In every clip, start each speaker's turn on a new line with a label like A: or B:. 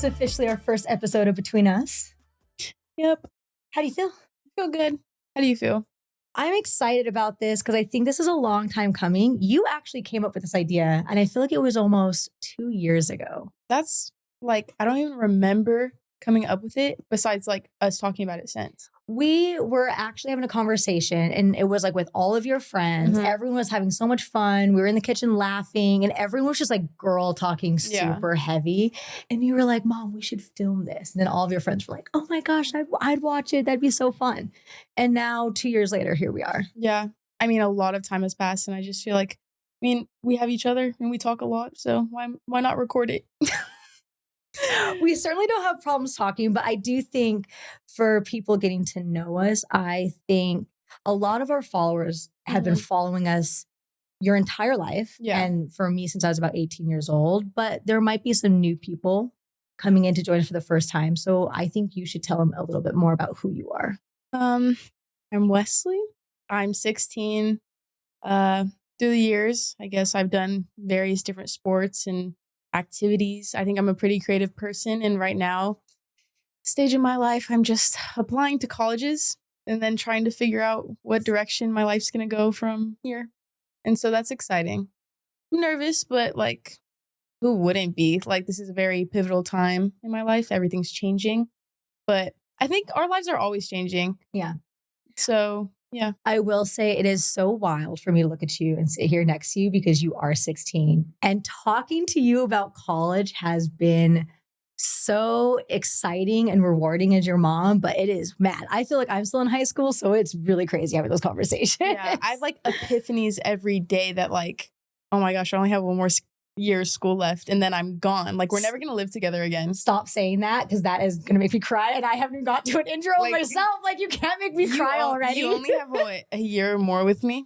A: is officially our first episode of Between Us.
B: Yep.
A: How do you feel?
B: I feel good. How do you feel?
A: I'm excited about this because I think this is a long time coming. You actually came up with this idea, and I feel like it was almost 2 years ago.
B: That's like, I don't even remember coming up with it besides like us talking about it since.
A: We were actually having a conversation, and it was like with all of your friends.
B: Mhm.
A: Everyone was having so much fun. We were in the kitchen laughing, and everyone was just like girl talking
B: Yeah.
A: super heavy. And you were like, Mom, we should film this. And then all of your friends were like, oh my gosh, I'd watch it. That'd be so fun. And now 2 years later, here we are.
B: Yeah. I mean, a lot of time has passed, and I just feel like, I mean, we have each other and we talk a lot, so why not record it?
A: We certainly don't have problems talking, but I do think for people getting to know us, I think a lot of our followers have been following us your entire life.
B: Yeah.
A: And for me, since I was about 18 years old, but there might be some new people coming in to join us for the first time. So I think you should tell them a little bit more about who you are.
B: I'm Weslie. I'm 16. Through the years, I guess I've done various different sports and activities. I think I'm a pretty creative person. And right now, stage in my life, I'm just applying to colleges and then trying to figure out what direction my life's going to go from here. And so that's exciting. I'm nervous, but like, who wouldn't be? Like, this is a very pivotal time in my life. Everything's changing. But I think our lives are always changing.
A: Yeah.
B: So, yeah.
A: I will say it is so wild for me to look at you and sit here next to you because you are 16. And talking to you about college has been so exciting and rewarding as your mom, but it is mad. I feel like I'm still in high school, so it's really crazy having those conversations.
B: Yeah, I have like epiphanies every day that like, oh my gosh, I only have one more year of school left and then I'm gone. Like, we're never going to live together again.
A: Stop saying that because that is going to make me cry. And I haven't even got to an intro
B: Like,
A: myself. Like, you can't make me cry already.
B: You only have what, a year more with me?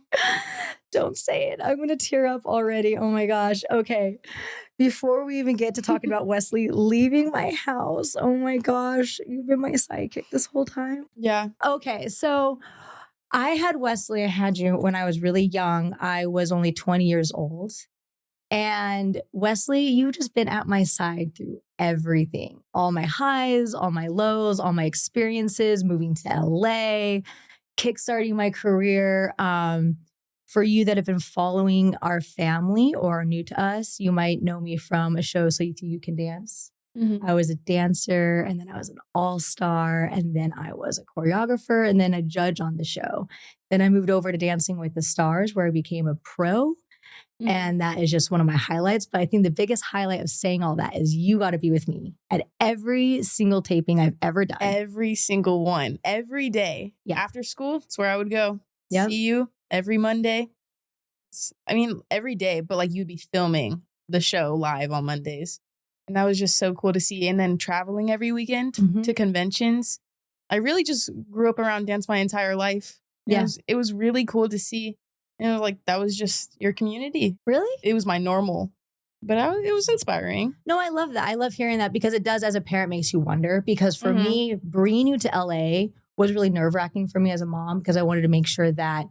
A: Don't say it. I'm going to tear up already. Oh my gosh. Okay. Before we even get to talking about Weslie leaving my house, oh my gosh, you've been my sidekick this whole time.
B: Yeah.
A: Okay, so I had Weslie, I had you when I was really young. I was only 20 years old. And Weslie, you've just been at my side through everything. All my highs, all my lows, all my experiences, moving to LA, kickstarting my career. For you that have been following our family or are new to us, you might know me from a show, So You Think You Can Dance.
B: Mm-hmm.
A: I was a dancer, and then I was an all-star, and then I was a choreographer, and then a judge on the show. Then I moved over to Dancing with the Stars, where I became a pro.
B: Mm-hmm.
A: And that is just one of my highlights. But I think the biggest highlight of saying all that is you got to be with me at every single taping I've ever done.
B: Every single one. Every day.
A: Yeah.
B: After school, it's where I would go.
A: Yep.
B: See you every Monday. I mean, every day, but like you'd be filming the show live on Mondays. And that was just so cool to see. And then traveling every weekend to conventions. I really just grew up around dance my entire life.
A: Yeah.
B: It was really cool to see. And it was like, that was just your community.
A: Really?
B: It was my normal. But it was inspiring.
A: No, I love that. I love hearing that because it does, as a parent, makes you wonder. Because for me, bringing you to LA was really nerve-wracking for me as a mom because I wanted to make sure that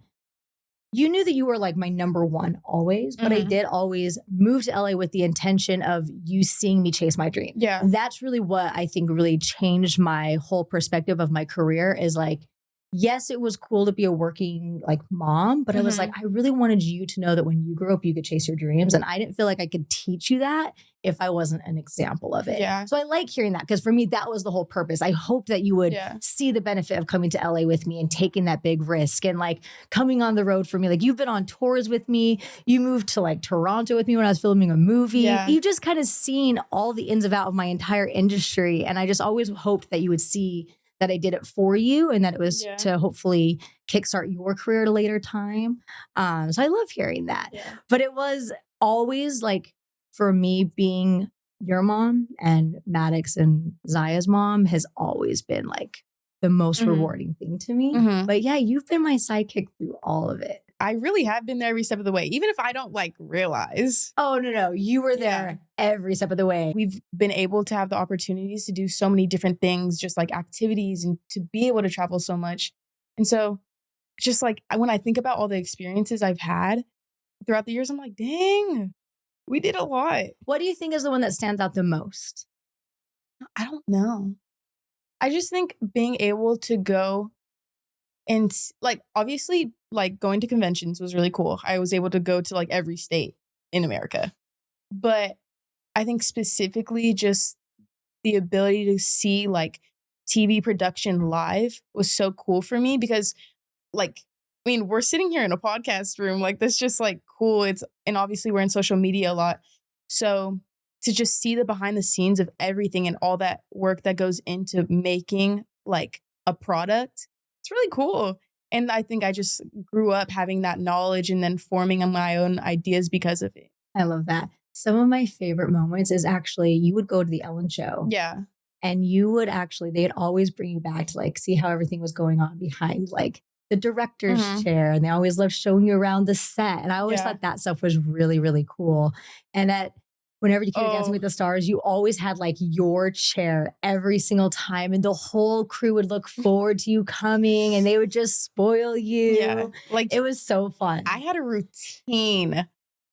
A: you knew that you were like my number one always, but I did always move to LA with the intention of you seeing me chase my dream.
B: Yeah.
A: That's really what I think really changed my whole perspective of my career is like, yes, it was cool to be a working like mom, but I was like, I really wanted you to know that when you grew up, you could chase your dreams. And I didn't feel like I could teach you that if I wasn't an example of it.
B: Yeah.
A: So I like hearing that because for me, that was the whole purpose. I hope that you would see the benefit of coming to LA with me and taking that big risk and like coming on the road for me. Like you've been on tours with me. You moved to like Toronto with me when I was filming a movie.
B: Yeah.
A: You've just kind of seen all the ins and outs of my entire industry. And I just always hoped that you would see that I did it for you and that it was to hopefully kickstart your career at a later time. So I love hearing that. Yeah. But it was always like, for me, being your mom and Maddox and Zaya's mom has always been like the most rewarding thing to me. But yeah, you've been my sidekick through all of it.
B: I really have been there every step of the way, even if I don't like realize.
A: Oh, no. You were there every step of the way.
B: We've been able to have the opportunities to do so many different things, just like activities and to be able to travel so much. And so just like when I think about all the experiences I've had throughout the years, I'm like, dang, we did a lot.
A: What do you think is the one that stands out the most?
B: I don't know. I just think being able to go and like, obviously, like going to conventions was really cool. I was able to go to like every state in America. But I think specifically just the ability to see like TV production live was so cool for me because like, I mean, we're sitting here in a podcast room, like that's just like cool. And obviously we're in social media a lot. So to just see the behind the scenes of everything and all that work that goes into making like a product, it's really cool. And I think I just grew up having that knowledge and then forming my own ideas because of it.
A: I love that. Some of my favorite moments is actually you would go to the Ellen show.
B: Yeah.
A: And you would actually, they'd always bring you back to like see how everything was going on behind like the director's chair. And they always loved showing you around the set. And I always thought that stuff was really, really cool. And whenever you came to Dancing with the Stars, you always had like your chair every single time. And the whole crew would look forward to you coming and they would just spoil you.
B: Yeah. Like
A: it was so fun.
B: I had a routine.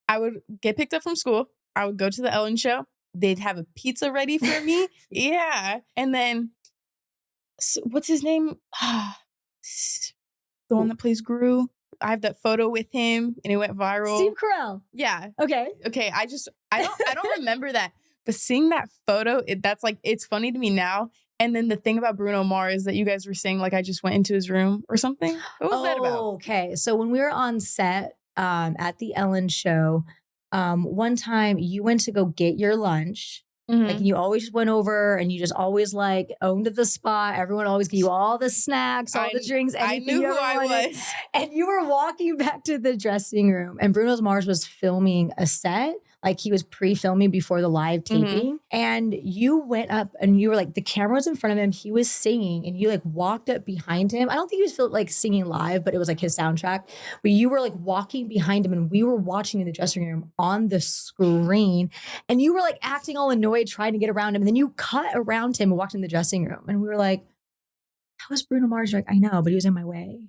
B: I would get picked up from school. I would go to the Ellen show. They'd have a pizza ready for me. Yeah. And then, what's his name? The one that plays Gru. I have that photo with him and it went viral.
A: Steve Carell.
B: Yeah.
A: Okay.
B: I don't remember that. But seeing that photo, it's funny to me now. And then the thing about Bruno Mars that you guys were saying, like I just went into his room or something. What was that about?
A: Okay. So when we were on set at the Ellen show, one time you went to go get your lunch. Like you always just went over and you just always like owned the spot. Everyone always gave you all the snacks, all the drinks, anything.
B: I knew who I was.
A: And you were walking back to the dressing room and Bruno Mars was filming a set. Like he was pre-filming before the live taping. And you went up and you were like, the camera was in front of him. He was singing and you like walked up behind him. I don't think he was like singing live, but it was like his soundtrack. But you were like walking behind him and we were watching in the dressing room on the screen. And you were like acting all annoyed, trying to get around him. And then you cut around him and walked in the dressing room. And we were like, how is Bruno Mars? You're like, I know, but he was in my way.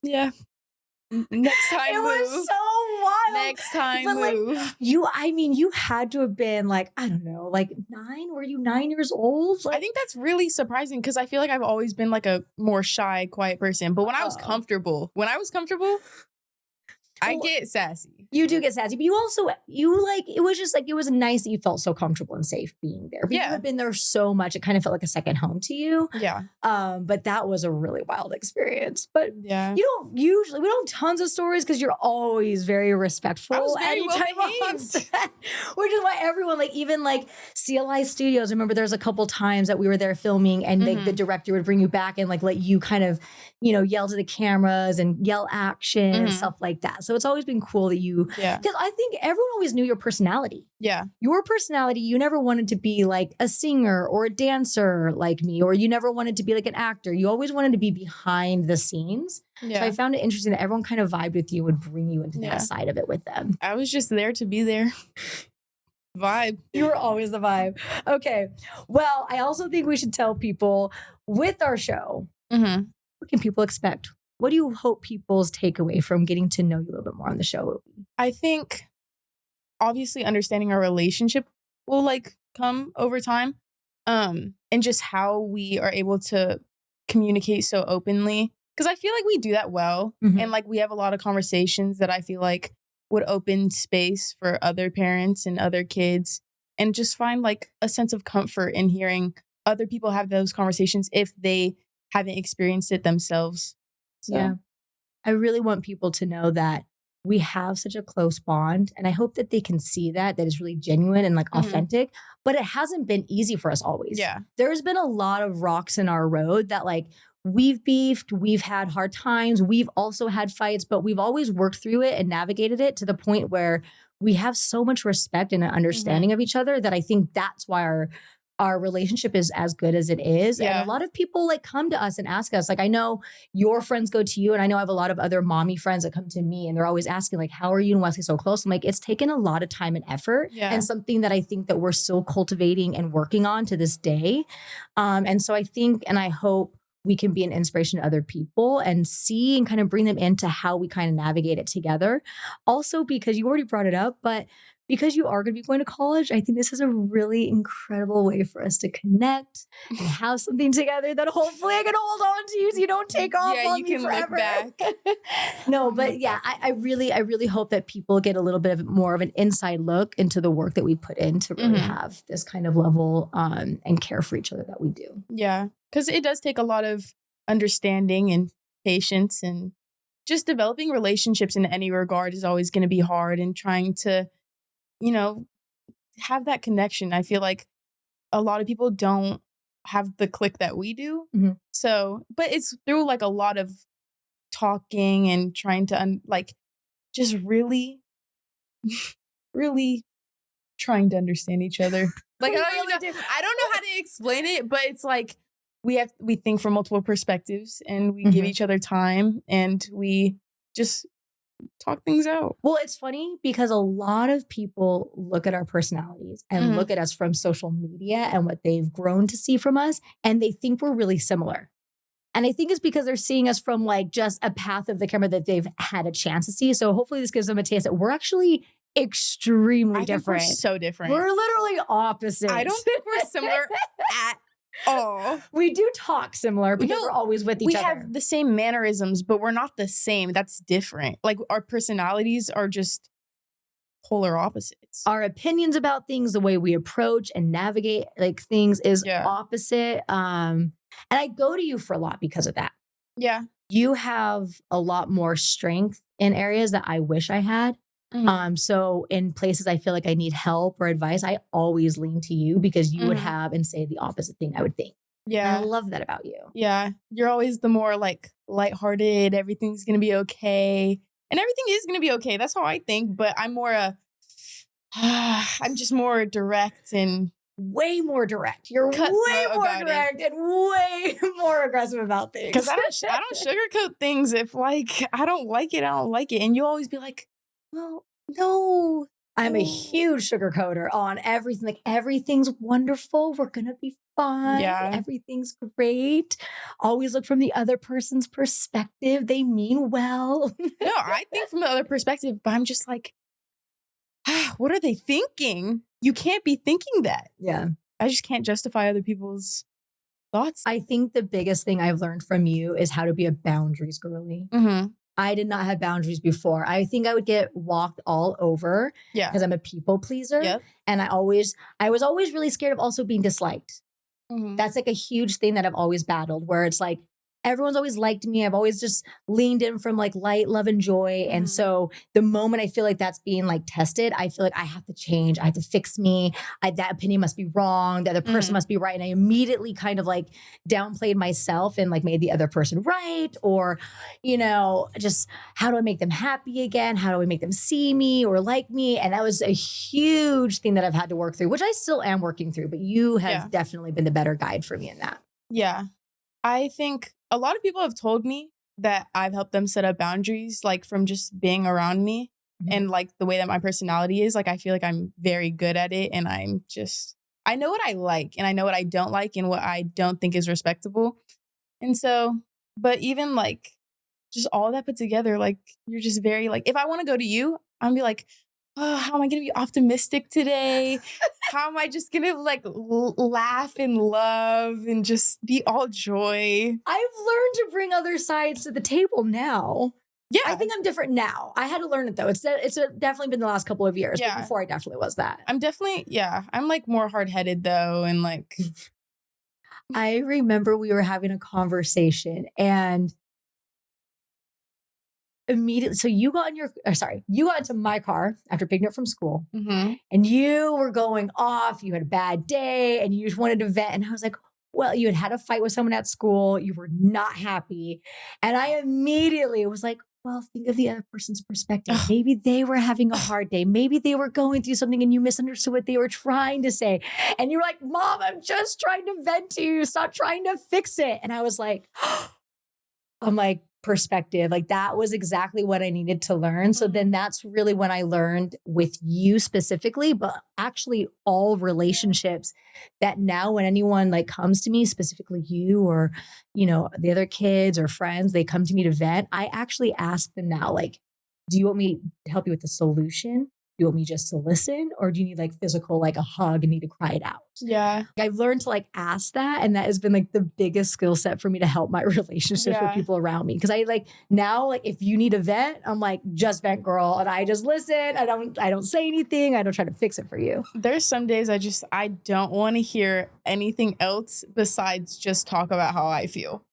B: Yeah. Next time,
A: it was so wild.
B: Next time,
A: but
B: move.
A: Like, you had to have been like, I don't know, like 9. Were you 9 years old? Like,
B: I think that's really surprising because I feel like I've always been like a more shy, quiet person. But when I was comfortable, I get sassy.
A: You do get sassy, but it was just like, it was nice that you felt so comfortable and safe being there. But you had been there so much, it kind of felt like a second home to you.
B: Yeah.
A: But that was a really wild experience. But we don't have tons of stories because you're always very respectful.
B: I was very well behaved.
A: Which is why everyone, like even like CLI Studios, I remember there's a couple times that we were there filming and the director would bring you back and like let you kind of, yell to the cameras and yell action and stuff like that. So it's always been cool that because I think everyone always knew your personality.
B: Yeah.
A: Your personality, you never wanted to be like a singer or a dancer like me, or you never wanted to be like an actor. You always wanted to be behind the scenes. Yeah. So I found it interesting that everyone kind of vibed with you, would bring you into that side of it with them.
B: I was just there to be there. Vibe.
A: You were always the vibe. Okay. Well, I also think we should tell people with our show, what can people expect? What do you hope people's takeaway from getting to know you a little bit more on the show will be?
B: I think obviously understanding our relationship will like come over time. And just how we are able to communicate so openly. Because I feel like we do that well. And like we have a lot of conversations that I feel like would open space for other parents and other kids. And just find like a sense of comfort in hearing other people have those conversations if they haven't experienced it themselves. So.
A: Yeah. I really want people to know that we have such a close bond. And I hope that they can see that is really genuine and like authentic. But it hasn't been easy for us always.
B: Yeah.
A: There's been a lot of rocks in our road that like we've beefed, we've had hard times, we've also had fights, but we've always worked through it and navigated it to the point where we have so much respect and an understanding of each other that I think that's why our relationship is as good as it is.
B: Yeah.
A: And a lot of people like come to us and ask us, like, I know your friends go to you and I know I have a lot of other mommy friends that come to me and they're always asking like, how are you and Weslie so close? I'm like, it's taken a lot of time and effort and something that I think that we're still cultivating and working on to this day. And so I think, and I hope we can be an inspiration to other people and see and kind of bring them into how we kind of navigate it together. Also, because you already brought it up, but because you are going to be going to college, I think this is a really incredible way for us to connect and have something together that hopefully I can hold on to so you don't take off on me forever.
B: Look back.
A: No, but yeah, I really hope that people get a little bit of more of an inside look into the work that we put in to really have this kind of level and care for each other that we do.
B: Yeah, because it does take a lot of understanding and patience, and just developing relationships in any regard is always going to be hard, and trying to, have that connection. I feel like a lot of people don't have the click that we do. So, but it's through like a lot of talking and trying to just really, really trying to understand each other. Like, I don't know how to explain it, but it's like we think from multiple perspectives, and we give each other time, and we just talk things out.
A: Well, it's funny because a lot of people look at our personalities and look at us from social media and what they've grown to see from us, and they think we're really similar. And I think it's because they're seeing us from like just a path of the camera that they've had a chance to see. So hopefully this gives them a taste that we're actually extremely different.
B: We're so different.
A: We're literally opposites.
B: I don't think we're similar at all.
A: We do talk similar because we're always with each other.
B: We have the same mannerisms, but we're not the same. That's different. Like, our personalities are just polar opposites.
A: Our opinions about things, the way we approach and navigate like things is opposite. And I go to you for a lot because of that.
B: Yeah.
A: You have a lot more strength in areas that I wish I had. So in places I feel like I need help or advice, I always lean to you because you would have and say the opposite thing I would think.
B: Yeah.
A: And I love that about you.
B: Yeah. You're always the more like lighthearted, everything's going to be okay. And everything is going to be okay. That's how I think. But I'm I'm just more direct and
A: way more direct. You're way more direct and way more aggressive about things.
B: Because I don't sugarcoat things. If like I don't like it, I don't like it. And you'll always be like, well, no.
A: I'm a huge sugarcoater on everything. Like, everything's wonderful. We're going to be fine.
B: Yeah.
A: Everything's great. Always look from the other person's perspective. They mean well.
B: No, I think from the other perspective, but I'm just like, what are they thinking? You can't be thinking that.
A: Yeah.
B: I just can't justify other people's thoughts.
A: I think the biggest thing I've learned from you is how to be a boundaries girly. I did not have boundaries before. I think I would get walked all over because I'm a people pleaser.
B: Yep.
A: And I was always really scared of also being disliked. That's like a huge thing that I've always battled, where it's like, everyone's always liked me. I've always just leaned in from like light, love, and joy. And so the moment I feel like that's being like tested, I feel like I have to change. I have to fix me. That opinion must be wrong. The other person must be right. And I immediately kind of like downplayed myself and like made the other person right. Or, just how do I make them happy again? How do I make them see me or like me? And that was a huge thing that I've had to work through, which I still am working through. But you have definitely been the better guide for me in that.
B: Yeah. I think a lot of people have told me that I've helped them set up boundaries, like from just being around me and like the way that my personality is. Like, I feel like I'm very good at it, and I know what I like and I know what I don't like and what I don't think is respectable. And so, but even like just all that put together, like, you're just very like, if I want to go to you, I'm be like, oh, how am I going to be optimistic today? How am I just going to like laugh and love and just be all joy?
A: I've learned to bring other sides to the table now.
B: Yeah.
A: I think I'm different now. I had to learn it though. It's definitely been the last couple of years.
B: Yeah.
A: But before I definitely was that.
B: I'm like more hard-headed though. And like,
A: I remember we were having a conversation and immediately, so you got into my car after picking up from school and you were going off. You had a bad day and you just wanted to vent. And I was like, well, you had a fight with someone at school. You were not happy. And I immediately was like, well, think of the other person's perspective. Maybe they were having a hard day. Maybe they were going through something and you misunderstood what they were trying to say. And you were like, Mom, I'm just trying to vent to you. Stop trying to fix it. And I was like, I'm like, perspective. Like, that was exactly what I needed to learn. So then that's really when I learned with you specifically, but actually all relationships, that now when anyone like comes to me, specifically you or, the other kids or friends, they come to me to vent, I actually ask them now, like, do you want me to help you with the solution? you want me just to listen, or do you need like physical, like a hug and need to cry it out?
B: Yeah.
A: I've learned to like ask that. And that has been like the biggest skill set for me to help my relationships with people around me. Cause I like now, like if you need a vent, I'm like, just vent, girl. And I just listen. I don't say anything. I don't try to fix it for you.
B: There's some days I don't want to hear anything else besides just talk about how I feel.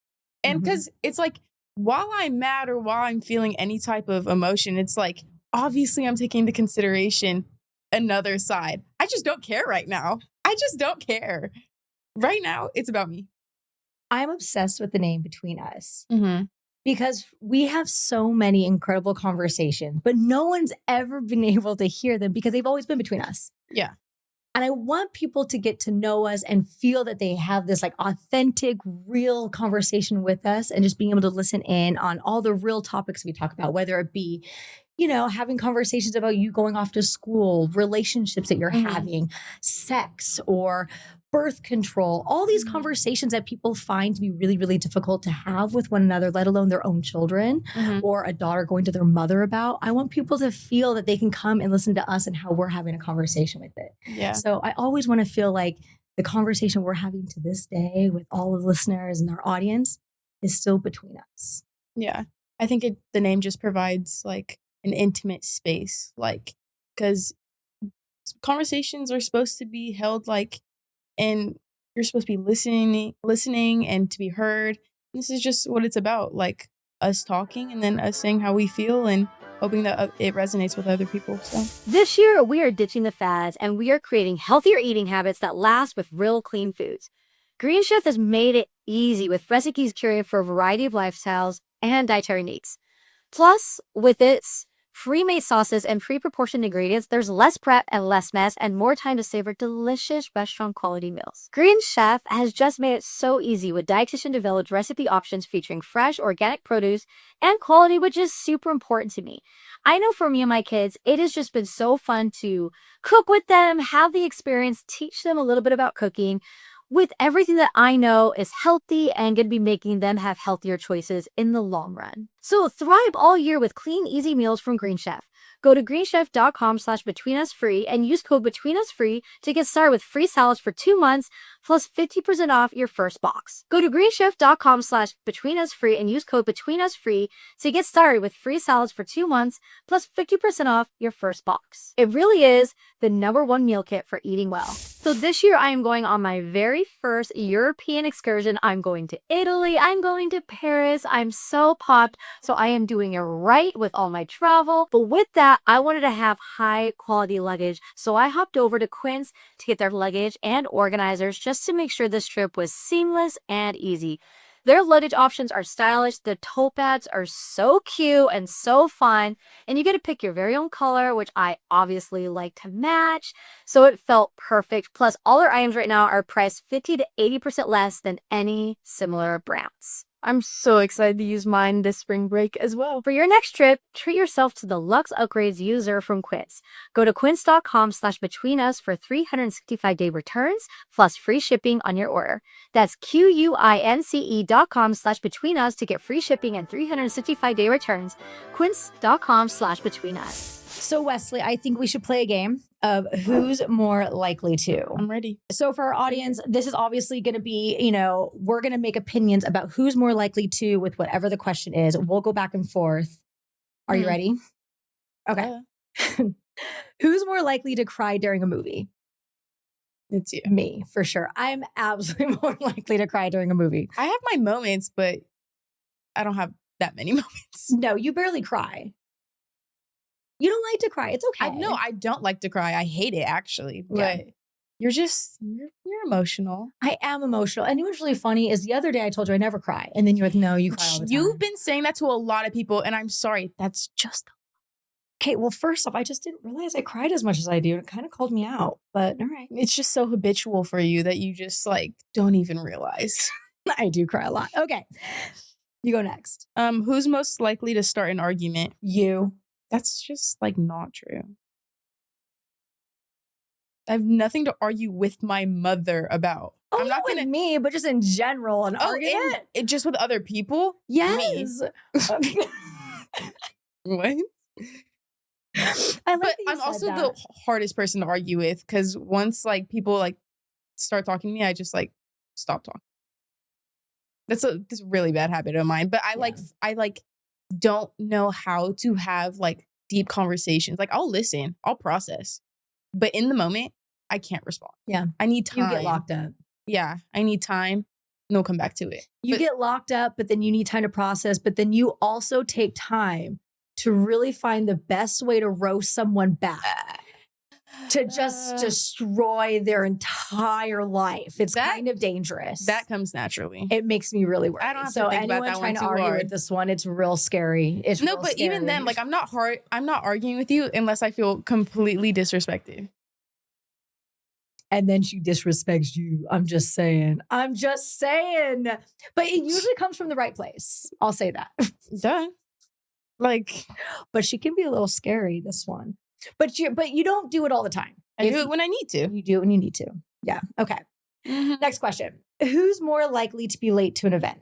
B: And because it's like, while I'm mad or while I'm feeling any type of emotion, it's like, obviously I'm taking into consideration another side. I just don't care right now. I just don't care. Right now, it's about me.
A: I'm obsessed with the name Between Us because we have so many incredible conversations, but no one's ever been able to hear them because they've always been between us.
B: Yeah.
A: And I want people to get to know us and feel that they have this like authentic, real conversation with us and just being able to listen in on all the real topics we talk about, whether it be, you know, having conversations about you going off to school, relationships that you're having, sex or birth control, all these conversations that people find to be really, really difficult to have with one another, let alone their own children or a daughter going to their mother about. I want people to feel that they can come and listen to us and how we're having a conversation with it.
B: Yeah.
A: So I always want to feel like the conversation we're having to this day with all of the listeners and our audience is still between us.
B: Yeah. I think the name just provides like an intimate space, like, because conversations are supposed to be held like, and you're supposed to be listening and to be heard. This is just what it's about, like us talking and then us saying how we feel and hoping that it resonates with other people. So
C: this year, we are ditching the fads and we are creating healthier eating habits that last with real clean foods. Green Chef has made it easy with recipes curated for a variety of lifestyles and dietary needs. Plus, with its free-made sauces and pre-proportioned ingredients, there's less prep and less mess and more time to savor delicious restaurant-quality meals. Green Chef has just made it so easy with dietitian-developed recipe options featuring fresh, organic produce and quality, which is super important to me. I know for me and my kids, it has just been so fun to cook with them, have the experience, teach them a little bit about cooking, with everything that I know is healthy and going to be making them have healthier choices in the long run. So thrive all year with clean, easy meals from Green Chef. Go to greenchef.com/betweenusfree and use code betweenusfree to get started with free salads for 2 months plus 50% off your first box. Go to greenchef.com/betweenusfree and use code betweenusfree to get started with free salads for 2 months plus 50% off your first box. It really is the #1 meal kit for eating well. So this year I am going on my very first European excursion. I'm going to Italy. I'm going to Paris. I'm so pumped. So I am doing it right with all my travel. But with that, I wanted to have high quality luggage. So I hopped over to Quince to get their luggage and organizers just to make sure this trip was seamless and easy. Their luggage options are stylish. The tote bags are so cute and so fun. And you get to pick your very own color, which I obviously like to match. So it felt perfect. Plus, all their items right now are priced 50 to 80% less than any similar brands. I'm so excited to use mine this spring break as well. For your next trip, treat yourself to the Luxe Upgrades user from Quince. Go to quince.com/betweenus for 365-day returns plus free shipping on your order. That's QUINCE.com/betweenus to get free shipping and 365-day returns. Quince.com/betweenus.
A: So Wesley, I think we should play a game of who's more likely to.
B: I'm ready.
A: So for our audience, this is obviously going to be, you know, we're going to make opinions about who's more likely to with whatever the question is. We'll go back and forth. Are you ready? Okay. Who's more likely to cry during a movie?
B: It's you.
A: Me, for sure. I'm absolutely more likely to cry during a movie.
B: I have my moments, but I don't have that many moments.
A: No, you barely cry. You don't like to cry. It's okay.
B: No, I don't like to cry. I hate it, actually. But you're emotional.
A: I am emotional. And you know what's really funny is the other day I told you I never cry. And then you're like, no, you cry all the time.
B: You've been saying that to a lot of people. And I'm sorry. That's just...
A: Okay, well, first off, I just didn't realize I cried as much as I do. It kind of called me out. But all right.
B: It's just so habitual for you that you just like don't even realize.
A: I do cry a lot. Okay. You go next.
B: Who's most likely to start an argument?
A: You.
B: That's just like not true. I have nothing to argue with my mother about.
A: Oh, I'm not with me, but just in general, an argument.
B: Just with other people?
A: Yes.
B: What? But I'm also the hardest person to argue with because once like people like start talking to me, I just like stop talking. That's a really bad habit of mine. But I don't know how to have like deep conversations. Like I'll listen, I'll process, but in the moment, I can't respond.
A: Yeah,
B: I need time.
A: You get locked up.
B: Yeah, I need time. And we'll come back to it.
A: You get locked up, but then you need time to process. But then you also take time to really find the best way to roast someone back. To just destroy their entire life. It's kind of dangerous.
B: That comes naturally.
A: It makes me really worried.
B: I don't have to think about that
A: anyone trying
B: one
A: to argue
B: hard.
A: with this one, it's real scary. It's
B: no,
A: real
B: but
A: scary.
B: even then, like I'm not arguing with you unless I feel completely disrespected.
A: And then she disrespects you. I'm just saying. But it usually comes from the right place. I'll say that.
B: Duh.
A: But she can be a little scary, this one. But you don't do it all the time.
B: I do it when I need to.
A: You do it when you need to. Yeah. Okay. Mm-hmm. Next question. Who's more likely to be late to an event?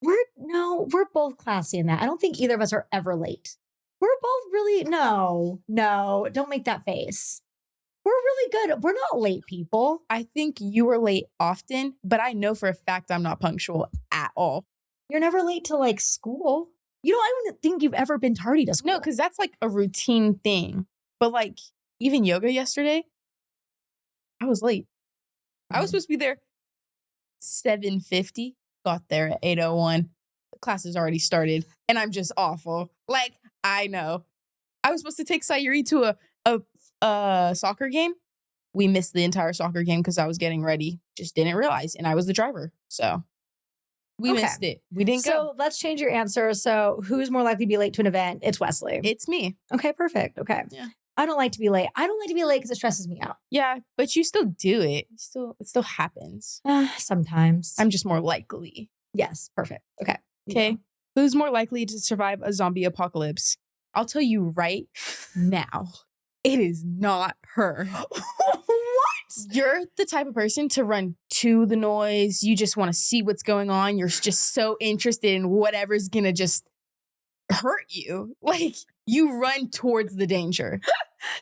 A: We're both classy in that. I don't think either of us are ever late. We're both really, no, don't make that face. We're really good. We're not late people.
B: I think you are late often, but I know for a fact I'm not punctual at all.
A: You're never late to like school. I don't think you've ever been tardy to school.
B: No, because that's like a routine thing. But like even yoga yesterday, I was late. I was supposed to be there 7:50. Got there at 8:01. The class has already started, and I'm just awful. Like I know. I was supposed to take Sayuri to a soccer game. We missed the entire soccer game because I was getting ready. Just didn't realize, and I was the driver, so. We missed it. We didn't go.
A: So let's change your answer. So who's more likely to be late to an event? It's Weslie.
B: It's me.
A: Okay, perfect. Okay.
B: Yeah.
A: I don't like to be late. I don't like to be late because it stresses me out.
B: Yeah, but you still do it. It still happens.
A: Sometimes.
B: I'm just more likely.
A: Yes, perfect. Okay.
B: Okay. Yeah. Who's more likely to survive a zombie apocalypse? I'll tell you right now. It is not her.
A: What?
B: You're the type of person to run to the noise. You just want to see what's going on. You're just so interested in whatever's going to just hurt you. Like, you run towards the danger.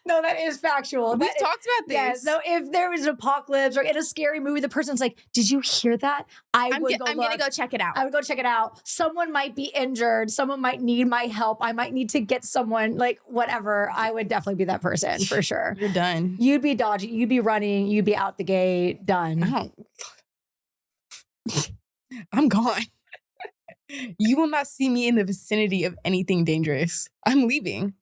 A: No, that is factual.
B: We've talked about this.
A: Yes. No, if there was an apocalypse or in a scary movie, the person's like, did you hear that? I'm going to
B: go check it out.
A: I would go check it out. Someone might be injured. Someone might need my help. I might need to get someone, like, whatever. I would definitely be that person for sure.
B: You're done.
A: You'd be dodgy. You'd be running. You'd be out the gate. Done.
B: I'm gone. You will not see me in the vicinity of anything dangerous. I'm leaving.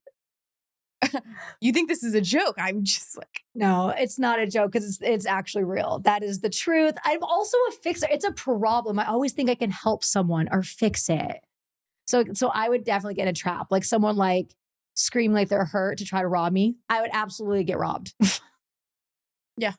B: You think this is a joke? I'm just like,
A: no, it's not a joke because it's actually real. That is the truth. I'm also a fixer. It's a problem. I always think I can help someone or fix it. So I would definitely get a trap. Like someone like scream like they're hurt to try to rob me. I would absolutely get robbed.
B: Yeah.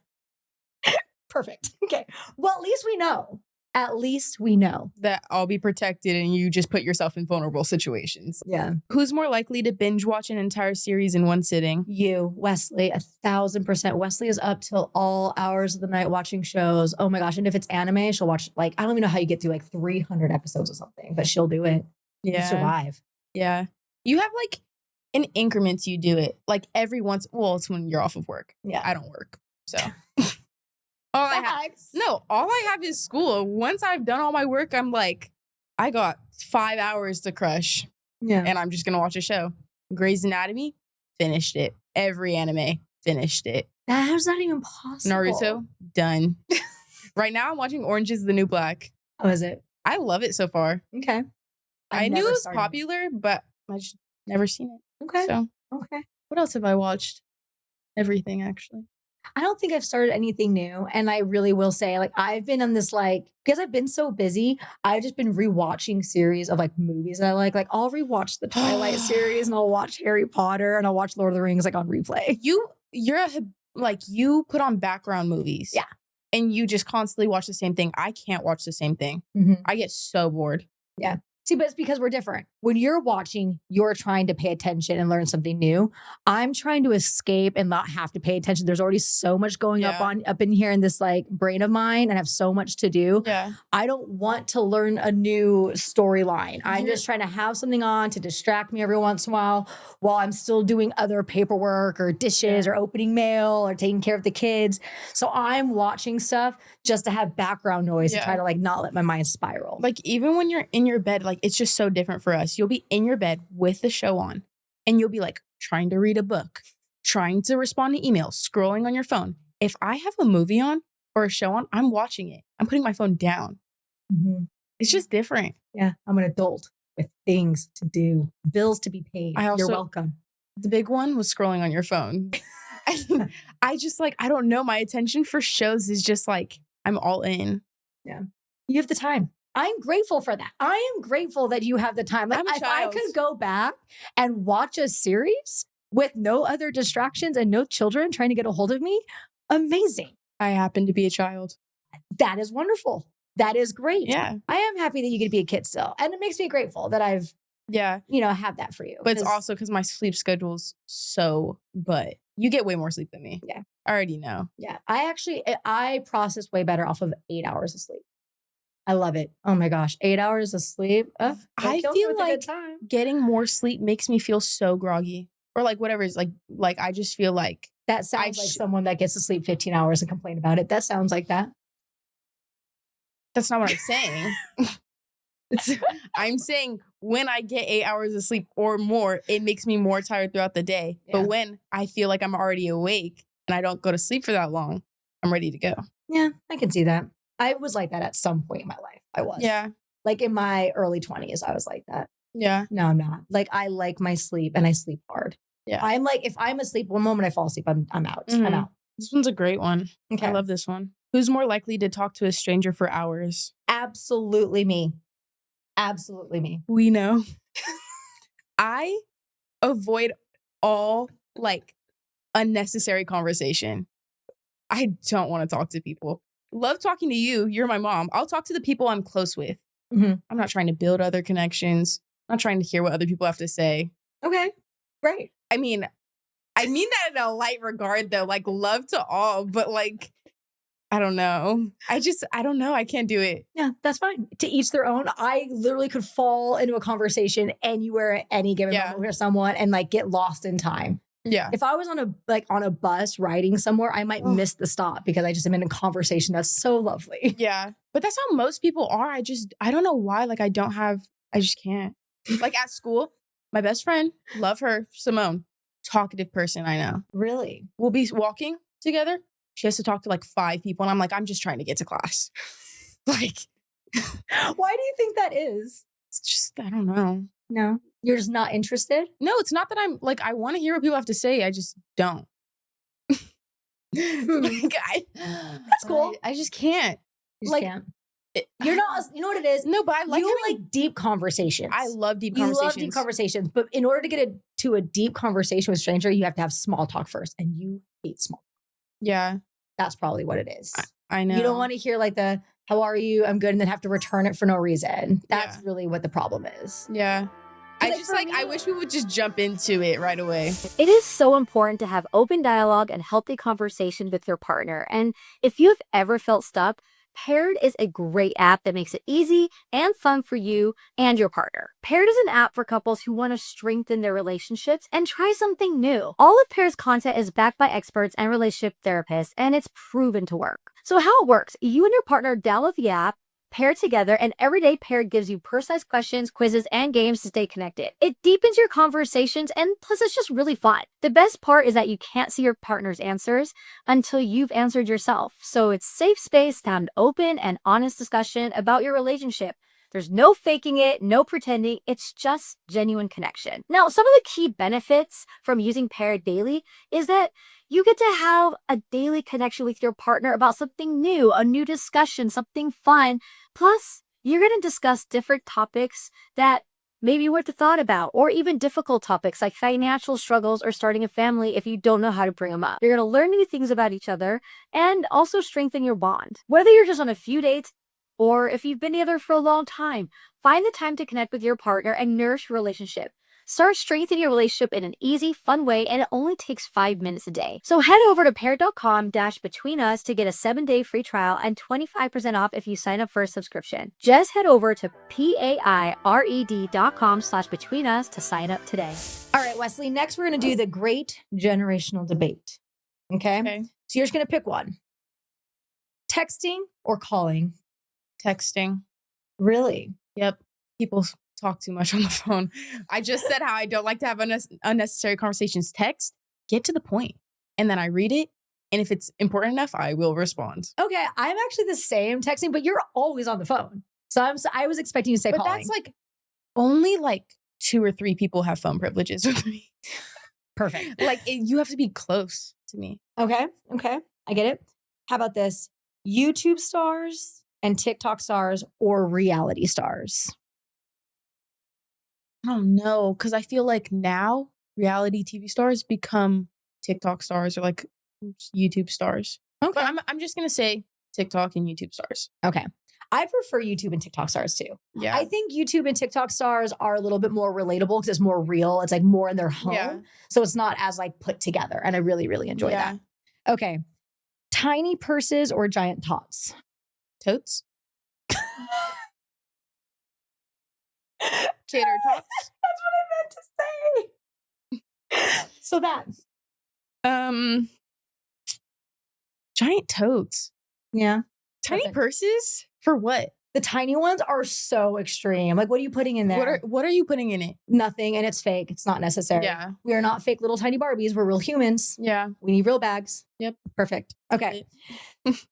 A: Perfect. Okay. Well, at least we know. At least we know
B: that I'll be protected and you just put yourself in vulnerable situations.
A: Yeah.
B: Who's more likely to binge watch an entire series in one sitting?
A: You, Weslie, 1,000%. Weslie is up till all hours of the night watching shows. Oh my gosh. And if it's anime, she'll watch I don't even know how you get through 300 episodes or something, but she'll do it.
B: Yeah.
A: You survive.
B: Yeah. You have in increments you do it. Every once, it's when you're off of work.
A: Yeah.
B: I don't work. So. All I have is school. Once I've done all my work, I'm I got 5 hours to crush.
A: Yeah.
B: And I'm just going to watch a show. Grey's Anatomy, finished it. Every anime, finished it.
A: How's that even possible?
B: Naruto, done. Right now, I'm watching Orange is the New Black.
A: How is it?
B: I love it so far.
A: Okay.
B: I knew it was popular, but I just never seen it.
A: Okay.
B: So,
A: okay.
B: What else have I watched? Everything, actually.
A: I don't think I've started anything new. And I really will say, I've been on this, because I've been so busy, I've just been rewatching series of movies that I like. I'll rewatch the Twilight series and I'll watch Harry Potter and I'll watch Lord of the Rings on replay.
B: You put on background movies.
A: Yeah.
B: And you just constantly watch the same thing. I can't watch the same thing.
A: Mm-hmm.
B: I get so bored.
A: Yeah. See, but it's because we're different. When you're watching, you're trying to pay attention and learn something new. I'm trying to escape and not have to pay attention. There's already so much going up in here in this like brain of mine, and I have so much to do.
B: Yeah.
A: I don't want to learn a new storyline. I'm just trying to have something on to distract me every once in a while I'm still doing other paperwork or dishes or opening mail or taking care of the kids. So I'm watching stuff just to have background noise to try to like not let my mind spiral.
B: Like even when you're in your bed, like it's just so different for us. You'll be in your bed with the show on and you'll be like trying to read a book, trying to respond to emails, scrolling on your phone. If I have a movie on or a show on, I'm watching it. I'm putting my phone down.
A: Mm-hmm.
B: It's just different.
A: Yeah. I'm an adult with things to do, bills to be paid. You're welcome.
B: The big one was scrolling on your phone. I just like, I don't know. My attention for shows is just like, I'm all in.
A: Yeah. You have the time. I'm grateful for that. I am grateful that you have the time. Like if I could go back and watch a series with no other distractions and no children trying to get a hold of me, amazing.
B: I happen to be a child.
A: That is wonderful. That is great.
B: Yeah.
A: I am happy that you get to be a kid still. And it makes me grateful that I've, have that for you.
B: But it's also because my sleep schedule's but you get way more sleep than me.
A: Yeah.
B: I already know.
A: Yeah. I process way better off of 8 hours of sleep. I love it. Oh my gosh. 8 hours of sleep.
B: I feel like getting more sleep makes me feel so groggy or like whatever is like I just feel like.
A: That sounds like someone that gets to sleep 15 hours and complain about it. That sounds like that.
B: That's not what I'm saying. I'm saying when I get 8 hours of sleep or more, it makes me more tired throughout the day. Yeah. But when I feel like I'm already awake and I don't go to sleep for that long, I'm ready to go.
A: Yeah, I can see that. I was like that at some point in my life. I was.
B: Yeah.
A: Like in my early 20s, I was like that.
B: Yeah.
A: No, I'm not. Like I like my sleep and I sleep hard.
B: Yeah.
A: I'm like, if I'm asleep, one moment I fall asleep, I'm out.
B: Mm-hmm.
A: I'm out.
B: This one's a great one. Okay. I love this one. Who's more likely to talk to a stranger for hours?
A: Absolutely me. Absolutely me.
B: We know. I avoid all like unnecessary conversation. I don't want to talk to people. Love talking to you. You're my mom. I'll talk to the people I'm close with.
A: Mm-hmm.
B: I'm not trying to build other connections. I'm not trying to hear what other people have to say.
A: Okay. Great.
B: I mean that in a light regard though. Like love to all, but like I don't know. I don't know. I can't do it.
A: Yeah, that's fine. To each their own. I literally could fall into a conversation anywhere at any given moment with someone and like get lost in time.
B: Yeah.
A: If I was on a bus riding somewhere, I might miss the stop because I just am in a conversation that's so lovely.
B: Yeah. But that's how most people are. I don't know why. Like I just can't. Like at school, my best friend, love her, Simone, talkative person I know.
A: Really?
B: We'll be walking together. She has to talk to like 5 people. And I'm like, I'm just trying to get to class. Like,
A: why do you think that is?
B: It's just, I don't know.
A: No, you're just not interested?
B: No, it's not that I'm like, I want to hear what people have to say. I just don't.
A: Like, that's cool.
B: I just can't.
A: You just can't. You're not, you know what it is?
B: No, but I like
A: like deep conversations.
B: I love deep conversations.
A: You love deep conversations. But in order to get to a deep conversation with a stranger, you have to have small talk first. And you hate small talk.
B: Yeah.
A: That's probably what it is.
B: I know.
A: You don't want to hear like the, how are you? I'm good. And then have to return it for no reason. That's really what the problem is.
B: Yeah. I wish we would just jump into it right away.
C: It is so important to have open dialogue and healthy conversation with your partner. And if you've ever felt stuck, Paired is a great app that makes it easy and fun for you and your partner. Paired is an app for couples who want to strengthen their relationships and try something new. All of Paired's content is backed by experts and relationship therapists, and it's proven to work. So how it works, you and your partner download the app, pair together, and every day Paired gives you personalized questions, quizzes, and games to stay connected. It deepens your conversations, and plus it's just really fun. The best part is that you can't see your partner's answers until you've answered yourself. So it's safe space to have an open and honest discussion about your relationship. There's no faking it, no pretending, it's just genuine connection. Now, some of the key benefits from using Paired daily is that you get to have a daily connection with your partner about something new, a new discussion, something fun. Plus, you're going to discuss different topics that maybe you weren't thought about, or even difficult topics like financial struggles or starting a family if you don't know how to bring them up. You're going to learn new things about each other and also strengthen your bond. Whether you're just on a few dates, Or if you've been together for a long time, find the time to connect with your partner and nourish your relationship. Start strengthening your relationship in an easy, fun way, and it only takes 5 minutes a day. So head over to paired.com-betweenus to get a 7-day free trial and 25% off if you sign up for a subscription. Just head over to paired.com/betweenus to sign up today.
A: All right, Weslie, next we're going to do the great generational debate. Okay? So you're just going to pick one. Texting or calling?
B: Texting.
A: Really?
B: Yep. People talk too much on the phone. I just said how I don't like to have unnecessary conversations. Text, get to the point. And then I read it. And if it's important enough, I will respond.
A: Okay. I'm actually the same texting, but you're always on the phone. So I was expecting you to say calling.
B: But that's like only like 2 or 3 people have phone privileges with me.
A: Perfect.
B: Like you have to be close to me.
A: Okay. I get it. How about this? YouTube stars and TikTok stars or reality stars?
B: I don't know, because I feel like now reality TV stars become TikTok stars or like YouTube stars.
A: Okay.
B: But I'm just going to say TikTok and YouTube stars.
A: Okay. I prefer YouTube and TikTok stars too.
B: Yeah.
A: I think YouTube and TikTok stars are a little bit more relatable because it's more real. It's like more in their home.
B: Yeah.
A: So it's not as like put together. And I really, really enjoy that. Okay. Tiny purses or giant tots?
B: Totes. Tater tots.
A: That's what I meant to say. So that.
B: Giant totes.
A: Yeah.
B: Tiny
A: Perfect.
B: Purses? For what?
A: The tiny ones are so extreme. Like, what are you putting in there?
B: What are you putting in it?
A: Nothing, and it's fake. It's not necessary.
B: Yeah.
A: We are not fake little tiny Barbies. We're real humans.
B: Yeah.
A: We need real bags.
B: Yep.
A: Perfect. Okay.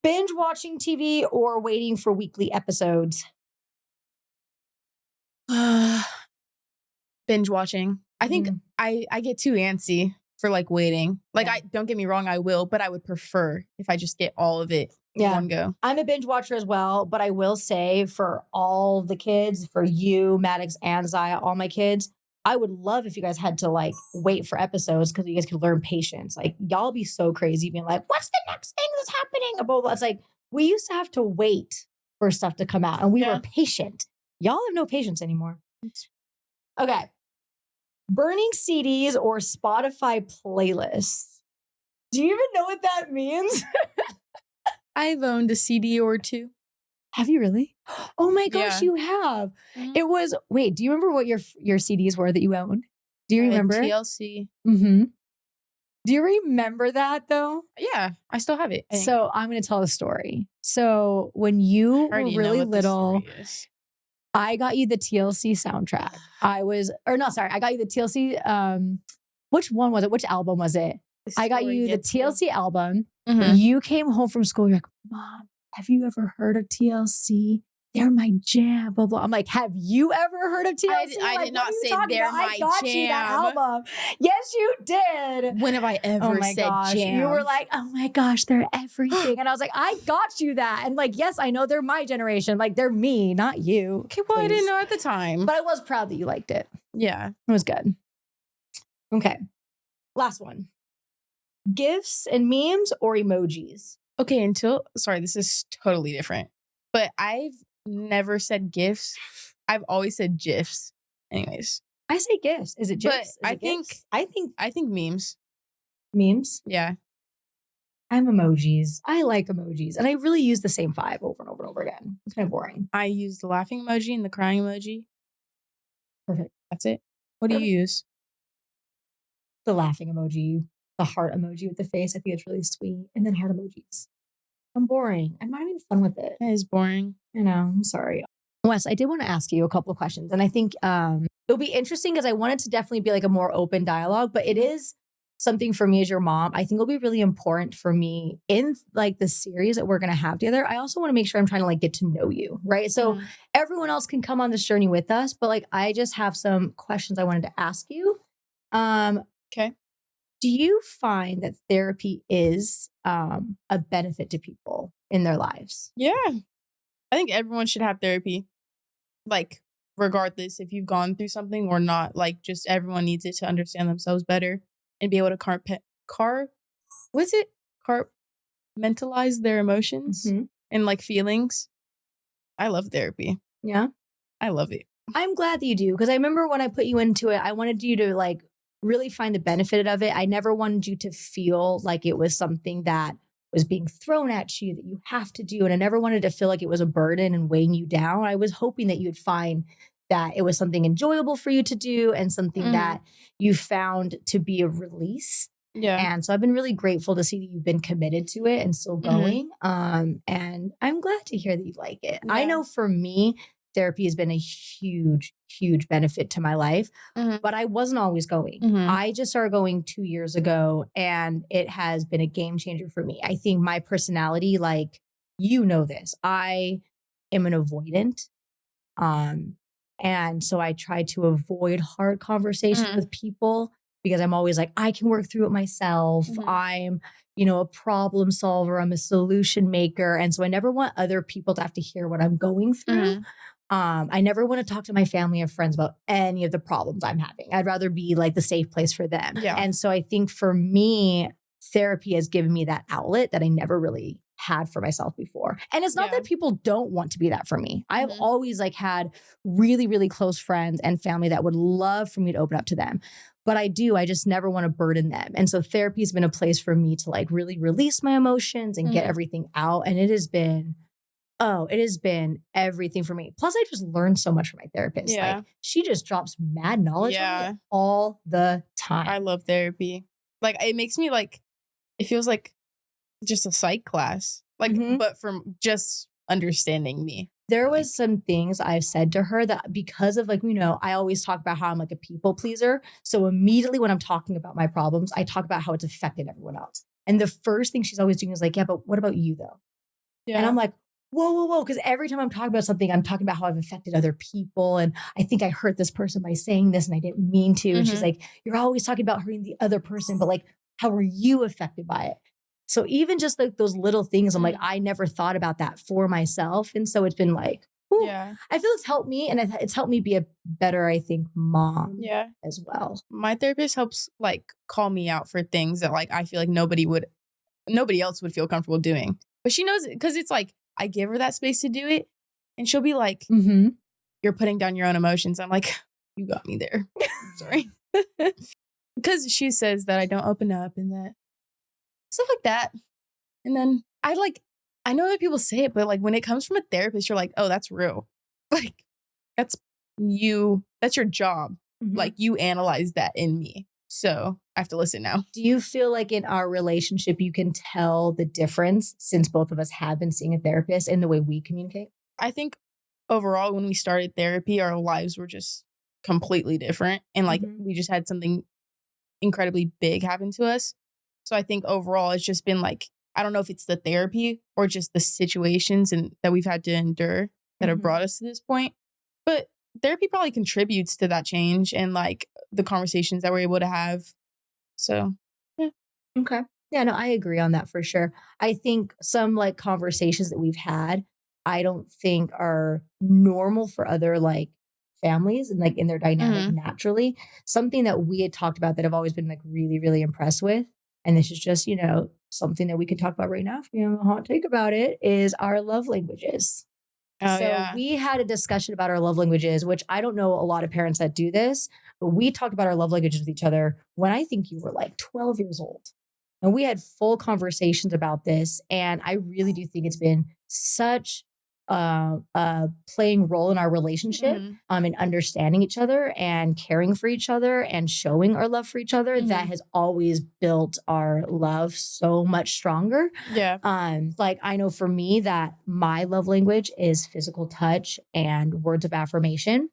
A: Binge watching TV or waiting for weekly episodes?
B: Binge watching. I think I get too antsy for like waiting. Like I don't get me wrong, I will, but I would prefer if I just get all of it in one go.
A: I'm a binge watcher as well, but I will say for all the kids, for you, Maddox and Zaya, all my kids, I would love if you guys had to like wait for episodes because you guys could learn patience. Like y'all be so crazy being like, what's the next thing that's happening? Blah, blah. It's like we used to have to wait for stuff to come out and we were patient. Y'all have no patience anymore. Okay. Burning CDs or Spotify playlists? Do you even know what that means?
B: I've owned a CD or 2.
A: Have you really? Oh my gosh, you have. Mm-hmm. It was, wait, do you remember what your CDs were that you owned? Do you remember?
B: TLC.
A: Mm-hmm. Do you remember that though?
B: Yeah, I still have it.
A: So I'm going to tell a story. So when you were really little, I got you the TLC soundtrack. I got you the TLC. Which one was it? Which album was it? I got you the TLC album. Mm-hmm. You came home from school. You're like, Mom, have you ever heard of TLC? They're my jam. Blah, blah. I'm like, have you ever heard of TLC?
B: I did not say they're my jam. I got you that
A: album. Yes, you did.
B: When have I ever said jam?
A: You were like, oh my gosh, they're everything. And I was like, I got you that. And like, yes, I know they're my generation. Like, they're me, not you.
B: Okay, well, I didn't know at the time.
A: But I was proud that you liked it.
B: Yeah.
A: It was good. Okay. Last one. GIFs and memes or emojis?
B: Okay, this is totally different. But I've never said GIFs. I've always said GIFs. Anyways.
A: I say GIFs. Is it GIFs?
B: But I think memes.
A: Memes?
B: Yeah.
A: I'm emojis. I like emojis. And I really use the same 5 over and over and over again. It's kind of boring.
B: I use the laughing emoji and the crying emoji.
A: Perfect.
B: That's it. What do you use?
A: The laughing emoji, the heart emoji with the face. I think it's really sweet. And then heart emojis. I'm boring. I'm not having fun with it.
B: It is boring.
A: I know. I'm sorry. Wes, I did want to ask you a couple of questions. And I think it'll be interesting because I want it to definitely be like a more open dialogue, but it is something for me as your mom. I think it'll be really important for me in like the series that we're going to have together. I also want to make sure I'm trying to like get to know you, right? So everyone else can come on this journey with us, but like I just have some questions I wanted to ask you.
B: Okay.
A: Do you find that therapy is a benefit to people in their lives?
B: Yeah. I think everyone should have therapy. Like, regardless if you've gone through something or not, like just everyone needs it to understand themselves better and be able to compartmentalize their emotions and like feelings. I love therapy.
A: Yeah.
B: I love it.
A: I'm glad that you do, because I remember when I put you into it, I wanted you to like really find the benefit of it. I never wanted you to feel like it was something that was being thrown at you that you have to do. And I never wanted to feel like it was a burden and weighing you down. I was hoping that you'd find that it was something enjoyable for you to do and something that you found to be a release.
B: Yeah.
A: And so I've been really grateful to see that you've been committed to it and still going. And I'm glad to hear that you like it.
B: Yeah.
A: I know for me, therapy has been a huge, huge benefit to my life, but I wasn't always going. I just started going 2 years ago, and it has been a game changer for me. I think my personality, like, you know this, I am an avoidant. And so I try to avoid hard conversations with people because I'm always like, I can work through it myself. I'm, a problem solver. I'm a solution maker. And so I never want other people to have to hear what I'm going through. I never want to talk to my family or friends about any of the problems I'm having. I'd rather be like the safe place for them.
B: Yeah.
A: And so I think for me, therapy has given me that outlet that I never really had for myself before. And it's not that people don't want to be that for me. I've always like had really, really close friends and family that would love for me to open up to them. But I just never want to burden them. And so therapy has been a place for me to like really release my emotions and get everything out. And it has been everything for me. Plus, I just learned so much from my therapist.
B: Yeah.
A: Like, she just drops mad knowledge on me all the time.
B: I love therapy. Like, it makes me like, it feels like just a psych class. Like, but from just understanding me.
A: There was some things I've said to her that because of like, I always talk about how I'm like a people pleaser. So immediately when I'm talking about my problems, I talk about how it's affected everyone else. And the first thing she's always doing is like, yeah, but what about you though? Yeah. And I'm like, whoa. Because every time I'm talking about something, I'm talking about how I've affected other people. And I think I hurt this person by saying this and I didn't mean to. And she's like, you're always talking about hurting the other person, but like, how are you affected by it? So even just like those little things, I'm like, I never thought about that for myself. And so it's been like, I feel it's helped me, and it's helped me be a better, I think, mom as well.
B: My therapist helps like call me out for things that like I feel like nobody else would feel comfortable doing. But she knows it because it's like I give her that space to do it, and she'll be like, you're putting down your own emotions. I'm like, you got me there. Sorry. Because she says that I don't open up and that stuff like that. And then I know that people say it, but like when it comes from a therapist, you're like, oh, that's real. Like, that's you. That's your job. Like, you analyze that in me. So I have to listen now.
A: Do you feel like in our relationship, you can tell the difference since both of us have been seeing a therapist in the way we communicate?
B: I think overall, when we started therapy, our lives were just completely different. And like, we just had something incredibly big happen to us. So I think overall, it's just been like, I don't know if it's the therapy or just the situations and that we've had to endure that have brought us to this point. But therapy probably contributes to that change and like the conversations that we're able to have. So, yeah.
A: Okay. Yeah, no, I agree on that for sure. I think some like conversations that we've had, I don't think are normal for other like families and like in their dynamic naturally. Something that we had talked about that I've always been like really, really impressed with. And this is just, something that we can talk about right now. If you have a hot take about it, is our love languages. We had a discussion about our love languages, which I don't know a lot of parents that do this, but we talked about our love languages with each other when I think you were like 12 years old. And we had full conversations about this. And I really do think it's been such a playing role in our relationship, in understanding each other and caring for each other and showing our love for each other that has always built our love so much stronger.
B: Yeah.
A: Like I know for me that my love language is physical touch and words of affirmation.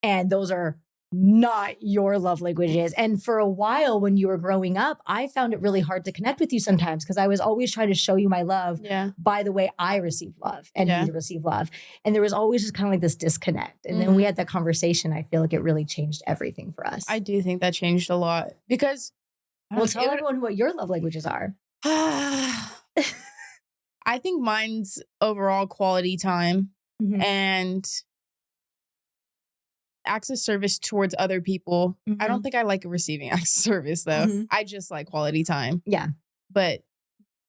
A: And those are not your love languages. And for a while when you were growing up, I found it really hard to connect with you sometimes because I was always trying to show you my love by the way I receive love and you receive love. And there was always just kind of like this disconnect. And then we had that conversation. I feel like it really changed everything for us.
B: I do think that changed a lot because
A: tell everyone what your love languages are.
B: I think mine's overall quality time and acts of service towards other people. I don't think I like receiving acts of service though. I just like quality time.
A: Yeah.
B: But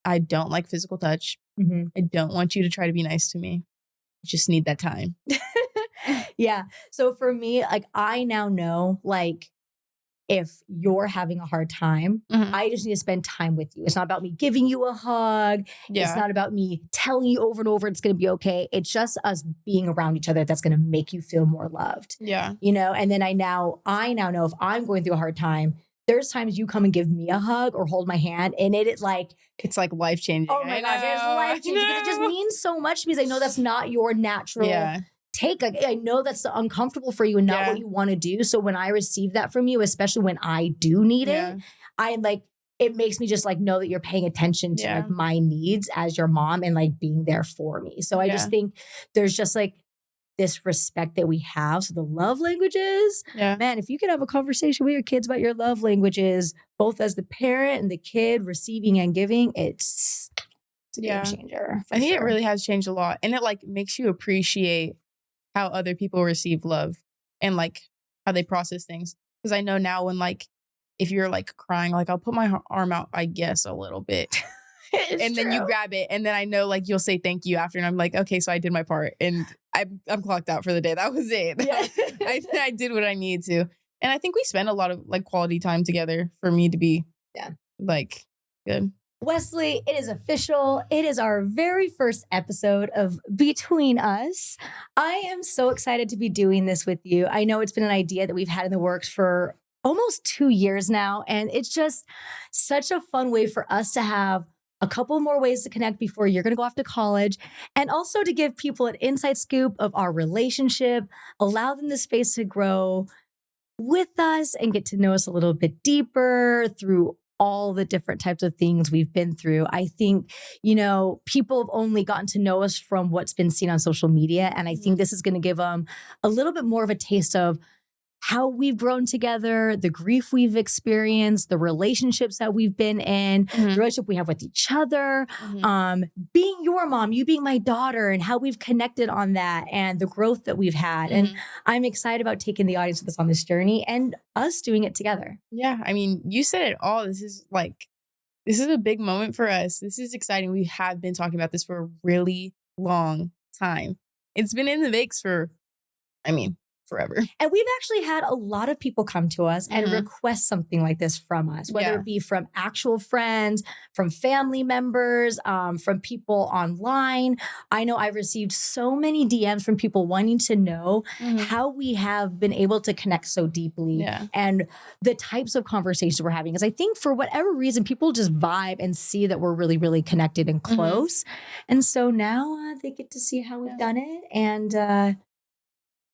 B: I don't like physical touch. I don't want you to try to be nice to me. just need that time.
A: Yeah. So for me, like I now know, like if you're having a hard time, I just need to spend time with you. It's not about me giving you a hug.
B: Yeah.
A: It's not about me telling you over and over it's going to be okay. It's just us being around each other that's going to make you feel more loved.
B: Yeah.
A: You know, and then I now know if I'm going through a hard time, there's times you come and give me a hug or hold my hand, and it's like
B: life changing.
A: Oh my gosh, it's life changing because it just means so much because I know that's not your natural take. Like, I know that's uncomfortable for you and not what you want to do. So when I receive that from you, especially when I do need it, I like it makes me just like know that you're paying attention to like my needs as your mom and like being there for me. So I just think there's just like this respect that we have. So the love languages, man, if you can have a conversation with your kids about your love languages, both as the parent and the kid receiving and giving, it's a game changer.
B: I think it really has changed a lot. And it like makes you appreciate how other people receive love and like how they process things. Because I know now when like, if you're like crying, like I'll put my arm out, I guess a little bit. And then you grab it. And then I know like you'll say thank you after. And I'm like, okay, so I did my part. And I'm clocked out for the day. That was it. Yeah. I did what I needed to. And I think we spend a lot of like quality time together for me to be like good.
A: Weslie, it is official. It is our very first episode of Between Us. I am so excited to be doing this with you. I know it's been an idea that we've had in the works for almost 2 years now. And it's just such a fun way for us to have a couple more ways to connect before you're going to go off to college, and also to give people an inside scoop of our relationship, allow them the space to grow with us and get to know us a little bit deeper through all the different types of things we've been through. I think, you know, people have only gotten to know us from what's been seen on social media. And I think this is going to give them a little bit more of a taste of how we've grown together, the grief we've experienced, the relationships that we've been in, the relationship we have with each other, being your mom, you being my daughter, and how we've connected on that and the growth that we've had. And I'm excited about taking the audience with us on this journey and us doing it together.
B: Yeah. I mean, you said it all. This is a big moment for us. This is exciting. We have been talking about this for a really long time. It's been in the mix for, forever.
A: And we've actually had a lot of people come to us and request something like this from us, whether it be from actual friends, from family members, from people online. I know I've received so many DMs from people wanting to know how we have been able to connect so deeply and the types of conversations we're having. Because I think for whatever reason, people just vibe and see that we're really, really connected and close. And so now they get to see how we've done it. And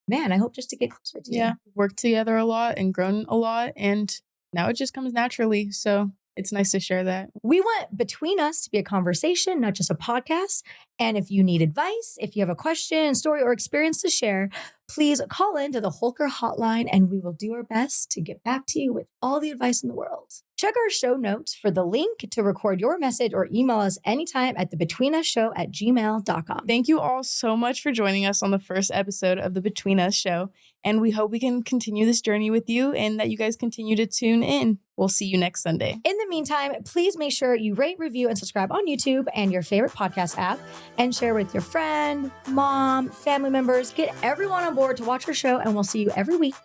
A: man, I hope just to get closer to you.
B: Yeah, worked together a lot and grown a lot. And now it just comes naturally. So it's nice to share that.
A: We want Between Us to be a conversation, not just a podcast. And if you need advice, if you have a question, story, or experience to share, please call into the Holker hotline and we will do our best to get back to you with all the advice in the world. Check our show notes for the link to record your message or email us anytime at thebetweenusshow@gmail.com.
B: Thank you all so much for joining us on the first episode of the Between Us Show. And we hope we can continue this journey with you and that you guys continue to tune in. We'll see you next Sunday.
A: In the meantime, please make sure you rate, review, and subscribe on YouTube and your favorite podcast app, and share with your friend, mom, family members. Get everyone on board to watch our show, and we'll see you every week.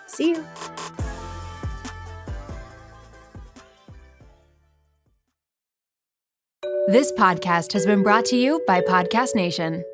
A: See you.
D: This podcast has been brought to you by Podcast Nation.